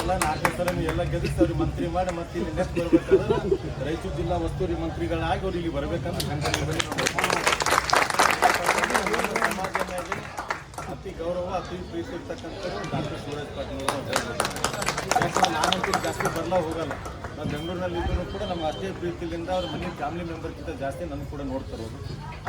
ಎಲ್ಲ 4 ಸಲ ಎಲ್ಲ ಗೆಲ್ಲಿಸ್ತವ್ರಿ ಮಂತ್ರಿ ಮಾಡಿ ಮತ್ತೆ ಇಲ್ಲಿ ನೆಕ್ಸ್ಟ್ ಬರ್ಬೇಕಾದ್ರೆ ರಾಯಚೂರು ಜಿಲ್ಲಾ ಉಸ್ತುವಾರಿ ಮಂತ್ರಿಗಳಾಗಿ ಅವ್ರು ಇಲ್ಲಿ ಬರ್ಬೇಕಂತ ಸಂಕಲ್ಪ ಸಮಾಜದಲ್ಲಿ ಅತಿ ಗೌರವ ಅತಿ ಪ್ರೀತಿ ಇರ್ತಕ್ಕಂಥವ್ರು ಡಾಕ್ಟರ್ ಶಿವರಾಜ್ ಪಾಟೀಲ್ ಅವರು ಯಾಕಂದ್ರೆ ನಾನಂತೂ ಜಾಸ್ತಿ ಹೋಗಲ್ಲ. ನಾವು ಬೆಂಗಳೂರಿನಲ್ಲಿ ಇದ್ದರೂ ಕೂಡ ನಮ್ಮ ಅಷ್ಟೇ ಪ್ರೀತಿಯಿಂದ ಅವ್ರ ಮನೆ ಫ್ಯಾಮಿಲಿ ಮೆಂಬರ್ಗಿಂತ ಜಾಸ್ತಿ ನನ್ನ ಕೂಡ ನೋಡ್ತಾರೆ ಅವರು.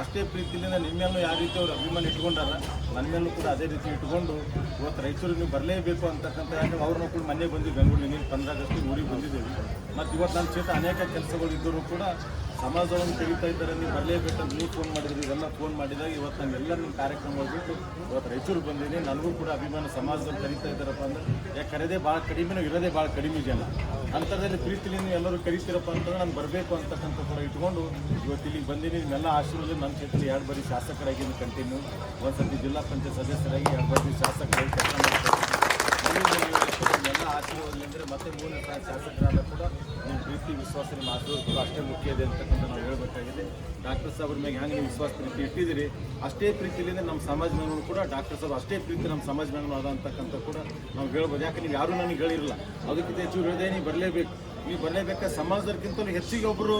ಅಷ್ಟೇ ಪ್ರೀತಿಯಿಂದ ನಿಮ್ಮೆಲ್ಲೂ ಯಾವ ರೀತಿ ಅವ್ರು ಅಭಿಮಾನ ಇಟ್ಕೊಂಡಾರ ನನ್ನ ಮೇಲೂ ಕೂಡ ಅದೇ ರೀತಿ ಇಟ್ಕೊಂಡು ಇವತ್ತು ರಾಯಚೂರಿಗೆ ನೀವು ಬರಲೇಬೇಕು ಅಂತಕ್ಕಂಥ ಯಾಕಂದ್ರೆ ಅವ್ರನ್ನ ಕೂಡ ಮನೆ ಬಂದು ಬೆಂಗಳೂರಿಗೆ 15 ಆಗಸ್ಟ್ ಊರಿಗೆ ಬಂದಿದ್ದೇವೆ. ಮತ್ತು ಇವತ್ತು ನನ್ನ ಕ್ಷೇತ್ರ ಅನೇಕ ಕೆಲಸಗಳು ಇದ್ದರೂ ಕೂಡ ಸಮಾಜವನ್ನು ಕರೀತಾ ಇದ್ದಾರೆ, ನೀವು ಬರಲೇಬೇಕಂತ ನೀವು ಫೋನ್ ಮಾಡಿದ್ರಿ, ಇದೆಲ್ಲ ಫೋನ್ ಮಾಡಿದಾಗ ಇವತ್ತು ನಾನೆಲ್ಲ ನಿಮ್ಮ ಕಾರ್ಯಕ್ರಮ ಬಿಟ್ಟು ಇವತ್ತು ರಾಯಚೂರಿಗೆ ಬಂದಿದ್ದೀನಿ. ನನಗೂ ಕೂಡ ಅಭಿಮಾನ ಸಮಾಜದಲ್ಲಿ ಕರೀತಾ ಇದ್ದಾರಪ್ಪ ಅಂದ್ರೆ ಯಾಕೆ ಕರೆದೇ ಭಾಳ ಕಡಿಮೆನೂ ಇರೋದೇ ಭಾಳ ಕಡಿಮೆ ಜನ ಅಂಥದ್ರಲ್ಲಿ ಪ್ರೀತಿಲಿ ನೀವು ಎಲ್ಲರೂ ಕರೀತೀರಪ್ಪ ಅಂತಂದ್ರೆ ನಾನು ಬರಬೇಕು ಅಂತಕ್ಕಂಥ ಕೂಡ ಇಟ್ಕೊಂಡು ಇವತ್ತು ಇಲ್ಲಿಗೆ ಬಂದೀನಿ. ನಿಮ್ಮೆಲ್ಲ ಆಶೀರ್ವಾದ ನನ್ನ ಕ್ಷೇತ್ರ 2 ಬಾರಿ ಶಾಸಕರಾಗಿ ಕಂಟಿನ್ಯೂ, ಒಂದು ಸರ್ತಿ ಜಿಲ್ಲಾ ಪಂಚಾಯತ್ ಸದಸ್ಯರಾಗಿ 2 ಬಾರಿ ಶಾಸಕರಾಗಿ ಕೆಲಸ ಮಾಡ್ತಾರೆ. ಎಲ್ಲ ಆಶೀರ್ವಾದದಿಂದ ಮತ್ತೆ 3ನೇ ಶಾಸಕರಾದ ಕೂಡ ನಿಮ್ಮ ಪ್ರೀತಿ ವಿಶ್ವಾಸ ನಿಮ್ಮ ಆಶೀರ್ವಾದ ಕೂಡ ಅಷ್ಟೇ ಮುಖ್ಯ ಇದೆ ಅಂತಕ್ಕಂಥ ನಾವು ಹೇಳಬೇಕಾಗಿದೆ. ಡಾಕ್ಟರ್ ಸಾಬ್ರ ಮೇಲೆ ಹೆಂಗೆ ನೀವು ವಿಶ್ವಾಸ ಪ್ರೀತಿ ಇಟ್ಟಿದ್ದೀರಿ ಅಷ್ಟೇ ಪ್ರೀತಿಯಿಂದ ನಮ್ಮ ಸಮಾಜ ಮ್ಯಾಗೂ ಕೂಡ ಡಾಕ್ಟರ್ ಸಾಬ್ ಅಷ್ಟೇ ಪ್ರೀತಿ ನಮ್ಮ ಸಮಾಜ ಮ್ಯಾಗೂ ಅದ ಅಂತಕ್ಕಂಥ ಕೂಡ ನಾವು ಹೇಳ್ಬೋದು. ಯಾಕೆ ನೀವು ಯಾರೂ ನನಗೆ ಹೇಳಿರಲ್ಲ, ಅದಕ್ಕಿಂತ ಹೆಚ್ಚು ಹೇಳಿದೆ ನೀವು ಬರಲೇಬೇಕು, ನೀವು ಬರಲೇಬೇಕಾದ್ರೆ ಸಮಾಜದಕ್ಕಿಂತಲೂ ಹೆಚ್ಚಿಗೆ ಒಬ್ಬರು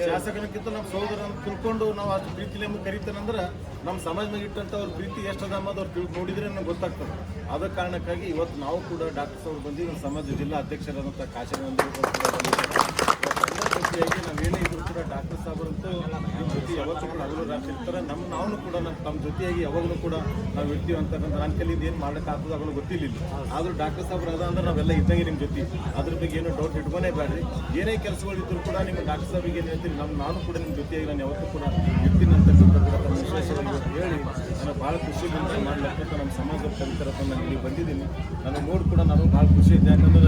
ಶಾಸಕರಿಗಿಂತ ನಮ್ಮ ಸಹೋದರನ್ನು ತಿಳ್ಕೊಂಡು ನಾವು ಅಷ್ಟು ಪ್ರೀತಿಲಿ ನಮ್ಗೆ ಕರೀತಾನಂದ್ರೆ ನಮ್ಮ ಸಮಾಜದಾಗ ಇಟ್ಟಂಥ ಅವ್ರ ಪ್ರೀತಿ ಎಷ್ಟದ ಅನ್ನೋದು ಅವ್ರು ನೋಡಿದರೆ ನಮ್ಗೆ ಗೊತ್ತಾಗ್ತದೆ. ಆದ ಕಾರಣಕ್ಕಾಗಿ ಇವತ್ತು ನಾವು ಕೂಡ ಡಾಕ್ಟರ್ ಸಾಬ್ರು ಬಂದು ನಮ್ಮ ಸಮಾಜ ಜಿಲ್ಲಾ ಅಧ್ಯಕ್ಷರಾದಂಥ ಜೊತೆಯಾಗಿ ನಾವೇನೇ ಇದ್ರು ಕೂಡ ಡಾಕ್ಟರ್ ಸಾಬ್ರಂತೂ ನಿಮ್ಮ ಜೊತೆ ಯಾವತ್ತೂ ಕೂಡ ಅವರು ರಾಷ್ಟ್ರೀರ್ತಾರೆ. ನಾವು ಕೂಡ ನಮ್ಮ ಜೊತೆಯಾಗಿ ಯಾವಾಗಲೂ ಕೂಡ ನಾವು ಇರ್ತೀವಿ ಅಂತಕ್ಕಂಥ ನನ್ನ ಕೈಲಿಂದ ಏನು ಮಾಡೋಕ್ಕಾಗ್ತದೆ ಅವನು ಗೊತ್ತಿಲ್ಲ. ಆದರೂ ಡಾಕ್ಟರ್ ಸಾಬ್ರು ಅದ ಅಂದ್ರೆ ನಾವೆಲ್ಲ ಇದ್ದಂಗೆ ನಿಮ್ಮ ಜೊತೆ, ಅದ್ರ ಬಗ್ಗೆ ಏನೋ ಡೌಟ್ ಇಟ್ಕೊಂಡೇ ಬೇಡ್ರಿ. ಏನೇ ಕೆಲಸಗಳಿದ್ರು ಕೂಡ ನಿಮ್ಮ ಡಾಕ್ಟರ್ ಸಾಬ್ರಿಗೆ ಏನು ಹೇಳ್ತೀನಿ, ನಾನು ಕೂಡ ನಿಮ್ಮ ಜೊತೆಯಾಗಿ ನಾನು ಯಾವತ್ತೂ ಕೂಡ ಇರ್ತೀನಿ ಅಂತಕ್ಕಂಥ ಕೂಡ ತಮ್ಮ ವಿಶೇಷವಾಗಿ ಹೇಳಿ ನಾನು ಭಾಳ ಖುಷಿಯಿಂದ ಮಾಡಲಿಕ್ಕೆ ನಮ್ಮ ಸಮಾಜದ ಕಲಿತಾರಪ್ಪ ನಾನು ಇಲ್ಲಿ ಬಂದಿದ್ದೀನಿ. ನನಗೆ ನೋಡಿ ಕೂಡ ನಾನು ಭಾಳ ಖುಷಿ ಇದೆ. ಯಾಕಂದ್ರೆ